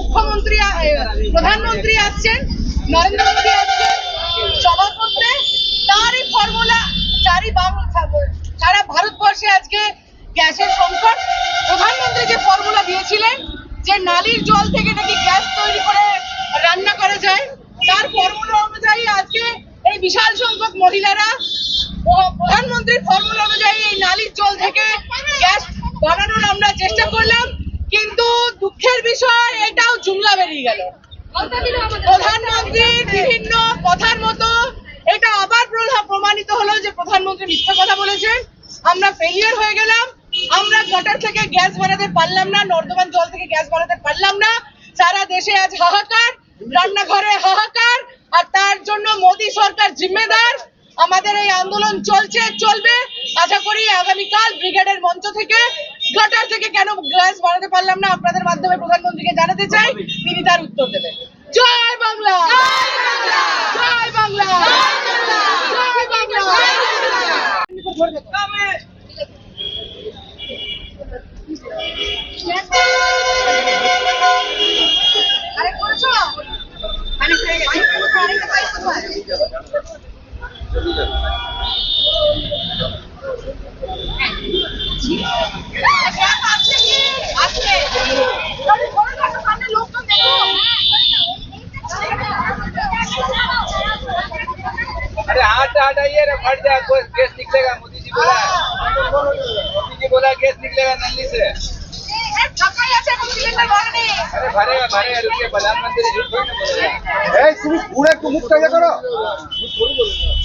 মুখ্যমন্ত্রী প্রধানমন্ত্রী আসছেন, নরেন্দ্র মোদী আসছেন সভা করতে, তারই ফর্মুলা সারা ভারতবর্ষে আজকে গ্যাসের সংকট। প্রধানমন্ত্রী যে ফর্মুলা দিয়েছিলেন যে নালীর জল থেকে নাকি গ্যাস তৈরি করে রান্না করা যায়, তার ফর্মুলা অনুযায়ী আজকে এই বিশাল সংখ্যক মহিলারা প্রধানমন্ত্রীর ফর্মুলা অনুযায়ী এই নালীর জল থেকে গ্যাস বানানোর আমরা চেষ্টা করলাম, কিন্তু দুঃখের বিষয় এটাও জুমলা বেরিয়ে গেল। প্রধানমন্ত্রীর বিভিন্ন কথার মতো এটা আবার প্রমাণিত হলো যে প্রধানমন্ত্রী মিথ্যা কথা বলেছেন। আমরা ফেলিয়ার হয়ে গেলাম। আমরা গটার থেকে গ্যাস বানাতে পারলাম না, নর্দমান জল থেকে গ্যাস বানাতে পারলাম না। সারা দেশে আজ হাহাকার, রান্নাঘরে হাহাকার, আর তার জন্য মোদী সরকার জিম্মেদার। আমাদের এই আন্দোলন চলবে। আশা করি আগামীকাল ব্রিগেডের মঞ্চ থেকে গটার থেকে কেন গ্যাস বানাতে পারলাম না আপনাদের মাধ্যমে প্রধানমন্ত্রীকে জানাতে চাই, তিনি তার উত্তর দেবেন। জয় বাংলা, জয় বাংলা, জয় বাংলা। अरे हट आइए ना, फट जाए, गैस निकलेगा। मोदी जी बोला गैस निकलेगा नली से। अरे भरेगा, रुकिए, प्रधानमंत्री झूठ थोड़ी ना बोलेगा। तुम पूरे को मुक्त करो,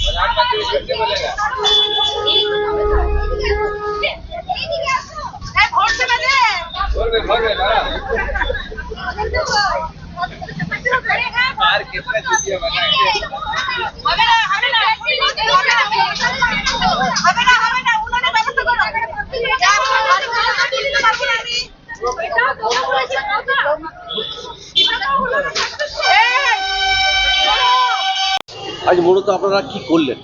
प्रधानमंत्री झूठ नहीं बोलेगा। बोल ना यार, कितना चीजें बनाएंगे। আজ মূলত আপনারা কি করলেন?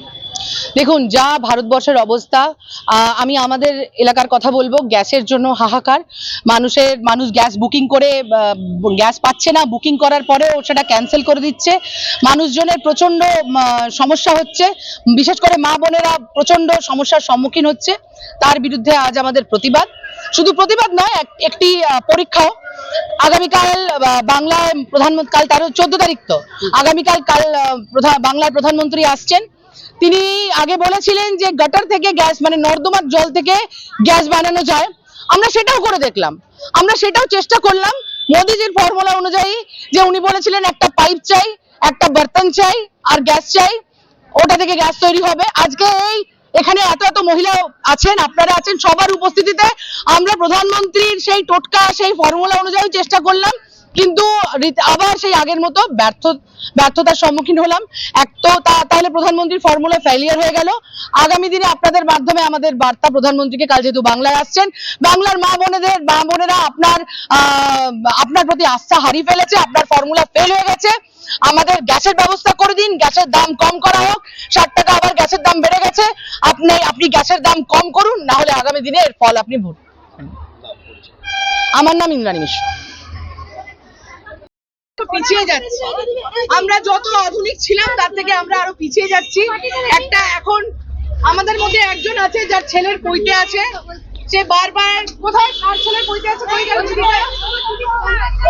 দেখুন, যা ভারতবর্ষের অবস্থা, আমি আমাদের এলাকার কথা বলবো। গ্যাসের জন্য হাহাকার। মানুষ গ্যাস বুকিং করে গ্যাস পাচ্ছে না, বুকিং করার পরেও সেটা ক্যান্সেল করে দিচ্ছে। মানুষজনের প্রচন্ড সমস্যা হচ্ছে, বিশেষ করে মা বোনেরা প্রচন্ড সমস্যার সম্মুখীন হচ্ছে। তার বিরুদ্ধে আজ আমাদের প্রতিবাদ। শুধু প্রতিবাদ নয়, একটি পরীক্ষাও। আগামীকাল বাংলায় প্রধানমন্ত্রী, কাল 14 তারিখ তো, আগামীকাল বাংলার প্রধানমন্ত্রী আসছেন। তিনি আগে বলেছিলেন যে গটার থেকে গ্যাস, মানে নর্দমার জল থেকে গ্যাস বানানো যায়। আমরা সেটাও করে দেখলাম, আমরা সেটাও চেষ্টা করলাম মোদিজির ফর্মুলা অনুযায়ী। যে উনি বলেছিলেন একটা পাইপ চাই, একটা বর্তন চাই, আর গ্যাস চাই, ওটা থেকে গ্যাস তৈরি হবে। আজকে এখানে এত মহিলা আছেন, আপনারা আছেন, সবার উপস্থিতিতে আমরা প্রধানমন্ত্রীর সেই টোটকা, সেই ফর্মুলা অনুযায়ী চেষ্টা করলাম, কিন্তু আবার সেই আগের মতো ব্যর্থতার সম্মুখীন হলাম। তাহলে প্রধানমন্ত্রীর ফর্মুলা ফেলিয়ার হয়ে গেল। আগামী দিনে আপনাদের মাধ্যমে আমাদের বার্তা প্রধানমন্ত্রীকে, কাল যেহেতু বাংলায় আসছেন, বাংলার মা বোনেরা আপনার প্রতি আস্থা হারিয়ে ফেলেছে। আপনার ফর্মুলা ফেল হয়ে গেছে। আমাদের গ্যাসের ব্যবস্থা করে দিন, গ্যাসের দাম কম করা হোক। 60 টাকা আবার গ্যাসের দাম বেড়ে গেছে। আপনি গ্যাসের দাম কম করুন, না হলে আগামী দিনে এর ফল আপনি ভোগ। আমার নাম ইন্দ্রাণী মিশ্র। পিছিয়ে যাচ্ছি আমরা, যত আধুনিক ছিলাম তার থেকে আমরা আরো পিছিয়ে যাচ্ছি। এখন আমাদের মধ্যে একজন আছে যার ছেলের কইতে আছে, সে বারবার, কোথায় কার ছেলের কইতে আছে, কই গেল দিদি?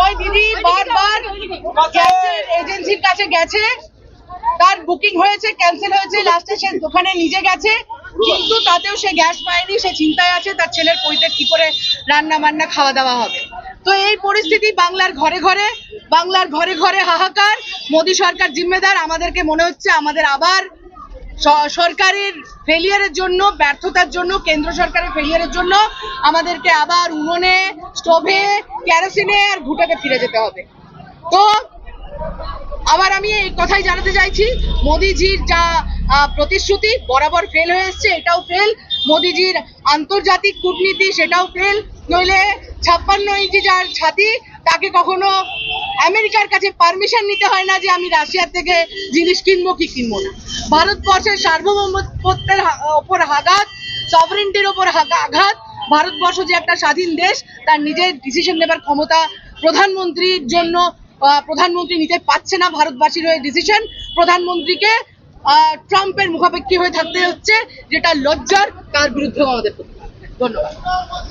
ওই দিদি বারবার গ্যাসের এজেন্সির কাছে গেছে, তার বুকিং হয়েছে, ক্যান্সেল হয়েছে, লাস্টে সে দোকানে নিজে গেছে, কিন্তু তাতেও সে গ্যাস পায়নি। সে চিন্তায় আছে তার ছেলের কইতে কি করে রান্না বান্না খাওয়া দাওয়া হবে। তো এই পরিস্থিতি বাংলার ঘরে ঘরে হাহাকার। মোদী সরকার জিম্মেদার। আমাদেরকে মনে হচ্ছে আমাদের আবার সরকারের ফেলিয়ারের জন্য, ব্যর্থতার জন্য, কেন্দ্র সরকারের ফেলিয়ারের জন্য আমাদেরকে আবার উনুনে, স্টোভে, কেরোসিনে আর ঘুঁটাতে ফিরে যেতে হবে। তো আবার আমি এই কথাই জানাতে চাইছি, মোদিজির যা প্রতিশ্রুতি বরাবর ফেল হয়ে এসছে, এটাও ফেল। মোদিজির আন্তর্জাতিক কূটনীতি, সেটাও ফেল। নইলে 56 ইঞ্চি যার ছাতি, তাকে কখনো আমেরিকার কাছে পারমিশন নিতে হয় না যে আমি রাশিয়ার থেকে জিনিস কিনবো কি কিনবো না। ভারতবর্ষের সার্বভৌমত্বের ওপর আঘাত, সভারেন্টির ওপর আঘাত। ভারতবর্ষ যে একটা স্বাধীন দেশ, তার নিজের ডিসিশন নেবার ক্ষমতা প্রধানমন্ত্রীর জন্য প্রধানমন্ত্রী নিতে পারছে না ভারতবাসীর হয়ে ডিসিশন। প্রধানমন্ত্রীকে ট্রাম্পের মুখাপেক্ষী হয়ে থাকতে হচ্ছে, যেটা লজ্জার। তার বিরুদ্ধেও আমাদের করতে হবে। ধন্যবাদ।